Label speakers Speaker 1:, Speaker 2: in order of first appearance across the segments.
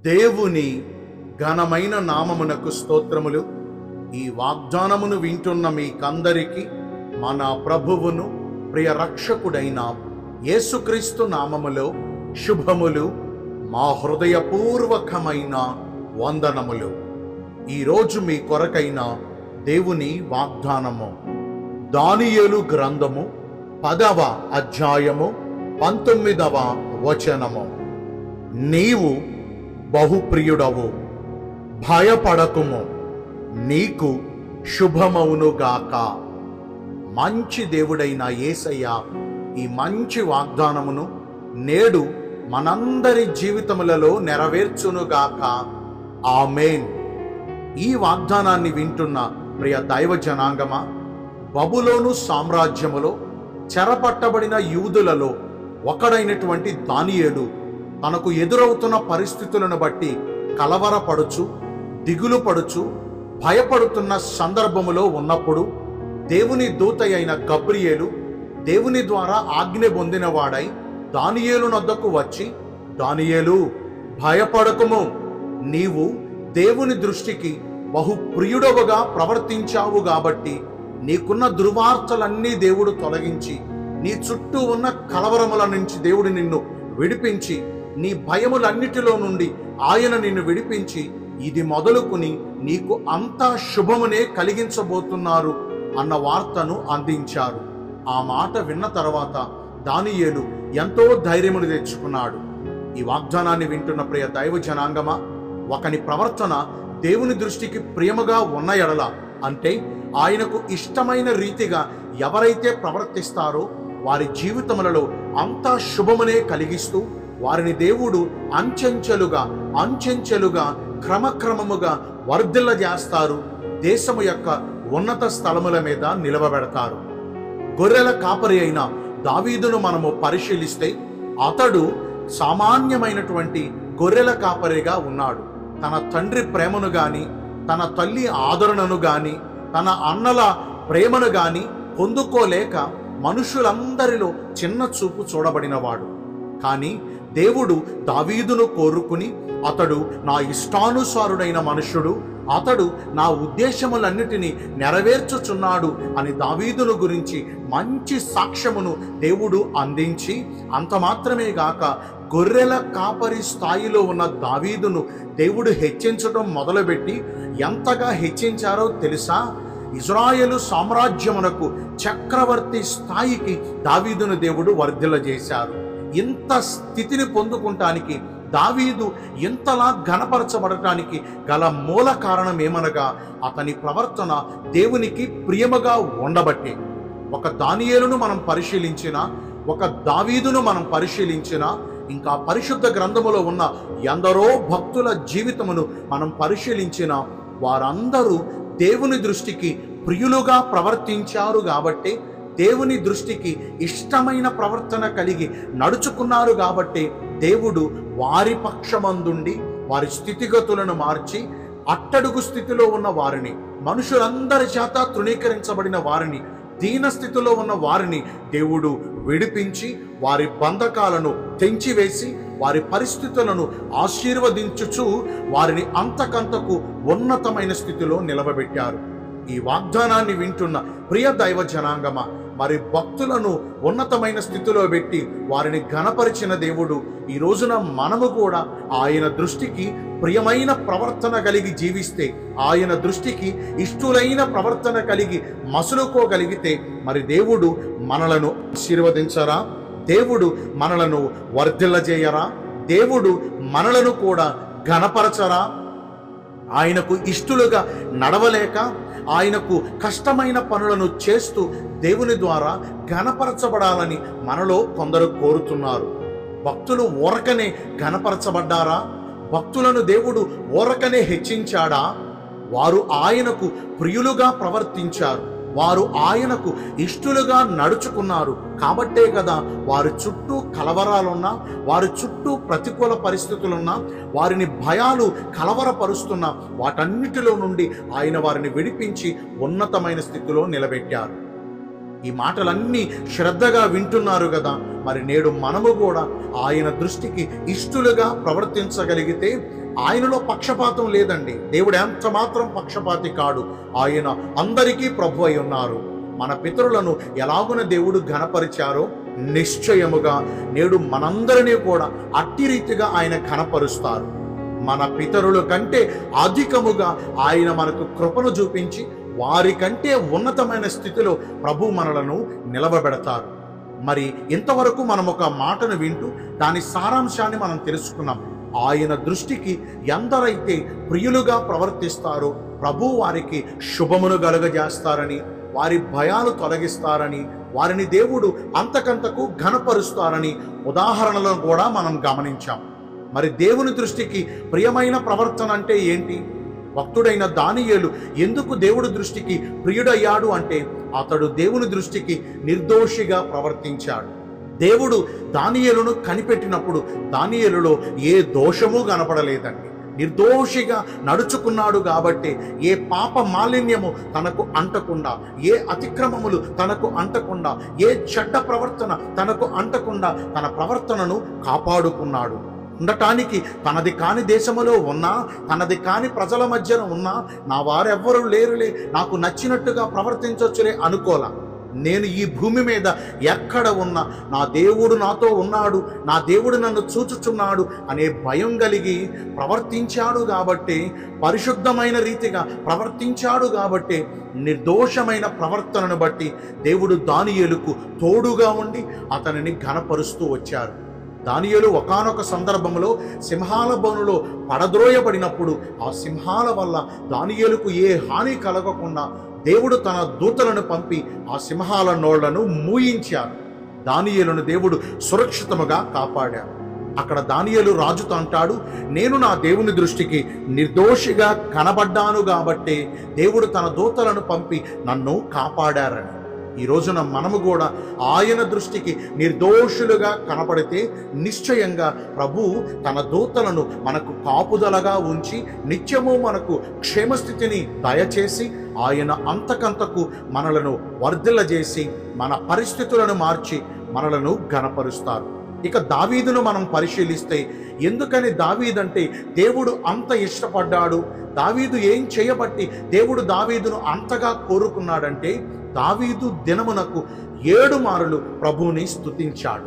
Speaker 1: దేవుని ఘనమైన నామమునకు స్తోత్రములు. ఈ వాగ్దానమును వింటున్న మీకందరికీ మన ప్రభువును ప్రియ రక్షకుడైన యేసుక్రీస్తు నామములో శుభములు, మా హృదయపూర్వకమైన వందనములు. ఈరోజు మీ కొరకైన దేవుని వాగ్దానము దానియేలు గ్రంథము 10వ అధ్యాయము 19వ వచనము. నీవు బహుప్రియుడవు, భయపడకుము, నీకు శుభమవునుగాక. మంచి దేవుడైన యేసయ్య ఈ మంచి వాగ్దానమును నేడు మనందరి జీవితములలో నెరవేర్చునుగాక. ఆమేన్. ఈ వాగ్దానాన్ని వింటున్న ప్రియ దైవ జనాంగమా, బబులోను సామ్రాజ్యములో చెరపట్టబడిన యూదులలో ఒకడైనటువంటి దానియేలు తనకు ఎదురవుతున్న పరిస్థితులను బట్టి కలవరపడుచు, దిగులు పడుచు, భయపడుతున్న సందర్భములో ఉన్నప్పుడు దేవుని దూత అయిన గబ్రియేలు దేవుని ద్వారా ఆజ్ఞ పొందినవాడై దానియేలు నొద్దకు వచ్చి, దానియేలు, భయపడకుము, నీవు దేవుని దృష్టికి బహుప్రియుడవుగా ప్రవర్తించావు కాబట్టి నీకున్న దుర్వార్తలన్నీ దేవుడు తొలగించి, నీ చుట్టూ ఉన్న కలవరముల నుంచి దేవుడు నిన్ను విడిపించి, నీ భయములన్నిటిలో నుండి ఆయన నిన్ను విడిపించి, ఇది మొదలుకుని నీకు అంతా శుభమునే కలిగించబోతున్నారు అన్న వార్తను అందించారు. ఆ మాట విన్న తర్వాత దానియేలు ఎంతో ధైర్యమును తెచ్చుకున్నాడు. ఈ వాగ్దానాన్ని వింటున్న ప్రియ దైవ జనాంగమా, ఒకని ప్రవర్తన దేవుని దృష్టికి ప్రియముగా ఉన్న ఎడల, అంటే ఆయనకు ఇష్టమైన రీతిగా ఎవరైతే ప్రవర్తిస్తారో వారి జీవితములలో అంతా శుభమునే కలిగిస్తూ వారిని దేవుడు అంచెంచెలుగా క్రమక్రమముగా వర్ధిల్ల చేస్తారు. దేశము యొక్క ఉన్నత స్థలముల మీద నిలవబెడతారు. గొర్రెల కాపరి అయిన దావీదును మనము పరిశీలిస్తే అతడు సామాన్యమైనటువంటి గొర్రెల కాపరిగా ఉన్నాడు. తన తండ్రి ప్రేమను గాని, తన తల్లి ఆదరణను గాని, తన అన్నల ప్రేమను గాని పొందుకోలేక మనుషులందరిలో చిన్న చూపు చూడబడినవాడు. కానీ దేవుడు దావీదును కోరుకుని, అతడు నా ఇష్టానుసారుడైన మనుష్యుడు, అతడు నా ఉద్దేశములన్నిటినీ నెరవేర్చుచున్నాడు అని దావీదును గురించి మంచి సాక్ష్యమును దేవుడు అందించి, అంత మాత్రమే గాక గొర్రెల కాపరి స్థాయిలో ఉన్న దావీదును దేవుడు హెచ్చించడం మొదలుపెట్టి ఎంతగా హెచ్చించారో తెలుసా? ఇజ్రాయేలు సామ్రాజ్యమునకు చక్రవర్తి స్థాయికి దావీదును దేవుడు వర్ధిల్ల చేశారు. ఇంత స్థితిని పొందుకుంటానికి, దావీదు ఇంతలా ఘనపరచబడటానికి గల మూల కారణం ఏమనగా అతని ప్రవర్తన దేవునికి ప్రియముగా ఉండబట్టే. ఒక దానియేలును మనం పరిశీలించిన, ఒక దావీదును మనం పరిశీలించిన, ఇంకా పరిశుద్ధ గ్రంథములో ఉన్న ఎందరో భక్తుల జీవితమును మనం పరిశీలించిన, వారందరూ దేవుని దృష్టికి ప్రియులుగా ప్రవర్తించారు కాబట్టి, దేవుని దృష్టికి ఇష్టమైన ప్రవర్తన కలిగి నడుచుకున్నారు కాబట్టి దేవుడు వారి పక్షమందుండి వారి స్థితిగతులను మార్చి, అట్టడుగు స్థితిలో ఉన్న వారిని, మనుషులందరి చేత తృణీకరించబడిన వారిని, దీన స్థితిలో ఉన్న వారిని దేవుడు విడిపించి, వారి బంధకాలను తెంచివేసి, వారి పరిస్థితులను ఆశీర్వదించుచు వారిని అంతకంతకు ఉన్నతమైన స్థితిలో నిలవబెట్టారు. ఈ వాగ్దానాన్ని వింటున్న ప్రియ దైవ జనాంగమా, మరి భక్తులను ఉన్నతమైన స్థితిలో పెట్టి వారిని ఘనపరిచిన దేవుడు ఈ రోజున మనము కూడా ఆయన దృష్టికి ప్రియమైన ప్రవర్తన కలిగి జీవిస్తే, ఆయన దృష్టికి ఇష్టులైన ప్రవర్తన కలిగి మసులుకోగలిగితే, మరి దేవుడు మనలను ఆశీర్వదించరా? దేవుడు మనలను వర్ధిల్లజేయరా? దేవుడు మనలను కూడా ఘనపరచరా? ఆయనకు ఇష్టలుగా నడవలేక, ఆయనకు కష్టమైన పనులను చేస్తూ దేవుని ద్వారా ఘనపరచబడాలని మనలో కొందరు కోరుతున్నారు. భక్తులు ఊరకనే ఘనపరచబడ్డారా? భక్తులను దేవుడు ఊరకనే హెచ్చించాడా? వారు ఆయనకు ప్రియులుగా ప్రవర్తించారు, వారు ఆయనకు ఇష్టలుగా నడుచుకున్నారు కాబట్టే కదా వారి చుట్టూ కలవరాలున్నా, వారి చుట్టూ ప్రతికూల పరిస్థితులున్నా, వారిని భయాలు కలవరపరుస్తున్న వాటన్నిటిలో నుండి ఆయన వారిని విడిపించి ఉన్నతమైన స్థితిలో నిలబెట్టారు. ఈ మాటలన్నీ శ్రద్ధగా వింటున్నారు కదా. మరి నేడు మనము కూడా ఆయన దృష్టికి ఇష్టలుగా ప్రవర్తించగలిగితే ఆయనలో పక్షపాతం లేదండి. దేవుడు ఎంత మాత్రం పక్షపాతి కాడు. ఆయన అందరికీ ప్రభు అయి ఉన్నారు. మన పితరులను ఎలాగున దేవుడు ఘనపరిచారో నిశ్చయముగా నేడు మనందరినీ కూడా అట్టి రీతిగా ఆయన ఘనపరుస్తారు. మన పితరుల కంటే అధికముగా ఆయన మనకు కృపను చూపించి వారి కంటే ఉన్నతమైన స్థితిలో ప్రభు మనలను నిలవబెడతారు. మరి ఇంతవరకు మనం ఒక మాటను వింటూ దాని సారాంశాన్ని మనం తెలుసుకున్నాం. ఆయన దృష్టికి ఎందరైతే ప్రియులుగా ప్రవర్తిస్తారో ప్రభు వారికి శుభమును కలుగజేస్తారని, వారి భయాలు తొలగిస్తారని, వారిని దేవుడు అంతకంతకు ఘనపరుస్తారని ఉదాహరణలను కూడా మనం గమనించాం. మరి దేవుని దృష్టికి ప్రియమైన ప్రవర్తన అంటే ఏంటి? భక్తుడైన దానియేలు ఎందుకు దేవుడి దృష్టికి ప్రియుడయ్యాడు అంటే అతడు దేవుని దృష్టికి నిర్దోషిగా ప్రవర్తించాడు. దేవుడు దానియేలును కనిపెట్టినప్పుడు దానియేలులో ఏ దోషము కనపడలేదండి. నిర్దోషిగా నడుచుకున్నాడు కాబట్టి ఏ పాప మాలిన్యము తనకు అంటకుండా, ఏ అతిక్రమములు తనకు అంటకుండా, ఏ చెడ్డ ప్రవర్తన తనకు అంటకుండా తన ప్రవర్తనను కాపాడుకున్నాడు. ఉండటానికి తనది కాని దేశములో ఉన్నా, తనది కాని ప్రజల మధ్యన ఉన్నా, నా వారెవ్వరూ లేరులే, నాకు నచ్చినట్టుగా ప్రవర్తించవచ్చులే అనుకోలా. నేను ఈ భూమి మీద ఎక్కడ ఉన్నా నా దేవుడు నాతో ఉన్నాడు, నా దేవుడు నన్ను చూచుచున్నాడు అనే భయం కలిగి ప్రవర్తించాడు కాబట్టి, పరిశుద్ధమైన రీతిగా ప్రవర్తించాడు కాబట్టి, నిర్దోషమైన ప్రవర్తనను బట్టి దేవుడు దానియేలుకు తోడుగా ఉండి అతనిని ఘనపరుస్తూ వచ్చారు. దానియేలు ఒకానొక సందర్భంలో సింహాల బోనులో పడద్రోయబడినప్పుడు ఆ సింహాల వల్ల దానియేలుకు ఏ హాని కలగకుండా దేవుడు తన దూతలను పంపి ఆ సింహాల నోళ్లను మూయించారు. దానియేలును దేవుడు సురక్షితముగా కాపాడారు. అక్కడ దానియేలు రాజుతో అంటాడు, నేను నా దేవుని దృష్టికి నిర్దోషిగా కనబడ్డాను కాబట్టి దేవుడు తన దూతలను పంపి నన్ను కాపాడారని. ఈ రోజున మనము కూడా ఆయన దృష్టికి నిర్దోషులుగా కనపడితే నిశ్చయంగా ప్రభు తన దూతలను మనకు కాపుదలగా ఉంచి నిత్యము మనకు క్షేమస్థితిని దయచేసి ఆయన అంతకంతకు మనలను వర్ధిల్లజేసి మన పరిస్థితులను మార్చి మనలను ఘనపరుస్తారు. ఇక దావీదును మనం పరిశీలిస్తే ఎందుకని దావీదంటే దేవుడు అంత ఇష్టపడ్డాడు, దావీదు ఏం చేయబట్టి దేవుడు దావీదును అంతగా కోరుకున్నాడంటే దావీదు దినమునకు 7 మారులు ప్రభువుని స్తుతించాడు.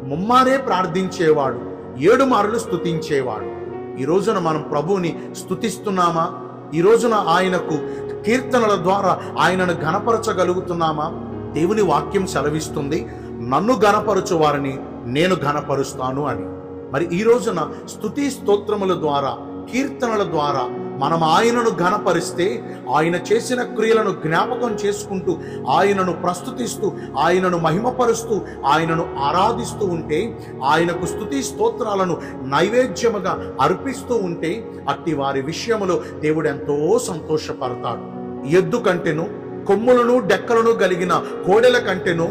Speaker 1: ముమ్మారే ప్రార్థించేవాడు, 7 మారులు స్తుతించేవాడు. ఈ రోజున మనం ప్రభువుని స్తుతిస్తున్నామా? ఈ రోజున ఆయనకు కీర్తనల ద్వారా ఆయనను ఘనపరచగలుగుతున్నామా? దేవుని వాక్యం సెలవిస్తుంది, నన్ను ఘనపరచు వారిని నేను ఘనపరుస్తాను అని. మరి ఈ రోజున స్తుతి స్తోత్రముల ద్వారా, కీర్తనల ద్వారా మనం ఆయనను ఘనపరిస్తే, ఆయన చేసిన క్రియలను జ్ఞాపకం చేసుకుంటూ, ఆయనను ప్రస్తుతిస్తూ, ఆయనను మహిమపరుస్తూ, ఆయనను ఆరాధిస్తూ ఉంటే, ఆయనకు స్తుతి స్తోత్రాలను నైవేద్యముగా అర్పిస్తూ ఉంటే అట్టి వారి విషయములో దేవుడు ఎంతో సంతోషపడతాడు. ఎద్దు కంటెను, కొమ్ములను డెక్కలను కలిగిన కోడెల కంటెను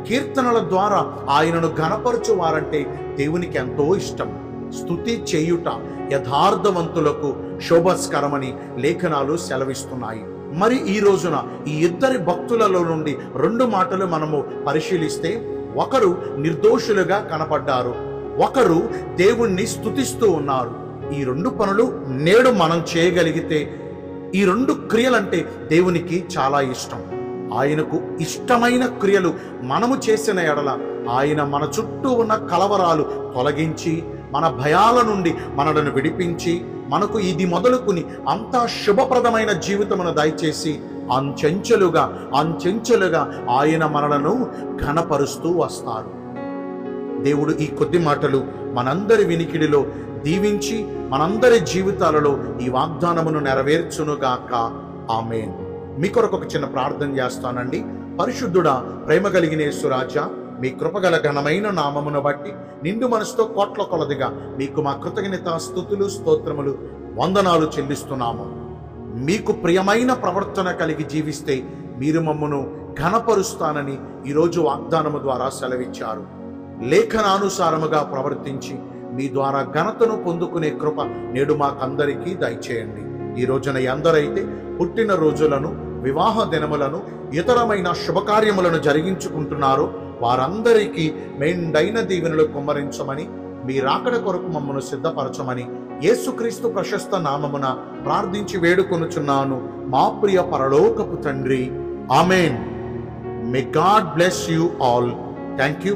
Speaker 1: కీర్తనల ద్వారా ఆయనను ఘనపరచు వారంటే దేవునికి ఎంతో ఇష్టం. స్తుతి చేయుట యథార్థవంతులకు శోభస్కరమని లేఖనాలు సెలవిస్తున్నాయి. మరి ఈ రోజున ఈ ఇద్దరి భక్తులలో నుండి 2 మాటలు మనము పరిశీలిస్తే, ఒకరు నిర్దోషులుగా కనపడ్డారు, ఒకరు దేవుణ్ణి స్తుతిస్తూ ఉన్నారు. ఈ 2 పనులు నేడు మనం చేయగలిగితే, ఈ 2 క్రియలంటే దేవునికి చాలా ఇష్టం. ఆయనకు ఇష్టమైన క్రియలు మనము చేసిన ఎడల ఆయన మన చుట్టూ ఉన్న కలవరాలు తొలగించి, మన భయాల నుండి మనలను విడిపించి, మనకు ఇది మొదలుకుని అంతా శుభప్రదమైన జీవితమును దయచేసి అంచెంచెలుగా ఆయన మనలను ఘనపరుస్తూ వస్తారు. దేవుడు ఈ కొద్ది మాటలు మనందరి వినికిడిలో దీవించి మనందరి జీవితాలలో ఈ వాగ్దానమును నెరవేర్చునుగాక. ఆమేన్. మీ కొరకు ఒక చిన్న ప్రార్థన చేస్తానండి. పరిశుద్ధుడా, ప్రేమ కలిగిన యేసురాజా, మీ కృపగల ఘనమైన నామమును బట్టి నిండు మనసుతో కోట్ల కొలదిగా మీకు మా కృతజ్ఞత స్తుతులు స్తోత్రములు వందనాలు చెల్లిస్తున్నాము. మీకు ప్రియమైన ప్రవర్తన కలిగి జీవిస్తే మీరు మమ్మను ఘనపరుస్తానని ఈరోజు వాగ్దానము ద్వారా సెలవిచ్చారు. లేఖనానుసారముగా ప్రవర్తించి మీ ద్వారా ఘనతను పొందుకునే కృప నేడు మాకందరికీ దయచేయండి. ఈ రోజున ఎందరైతే పుట్టిన రోజులను, వివాహ దినములను, ఇతరమైన శుభకార్యములను జరిగించుకుంటున్నారో వారందరికీ మెండైన దీవెనలు కుమ్మరించమని మీ రాకడ కొరకు మమ్మను సిద్ధపరచమని యేసుక్రీస్తు ప్రశస్త నామమున ప్రార్థించి వేడుకొనుచున్నాను మా ప్రియ పరలోకపు తండ్రి. Amen. May God bless you all. Thank you.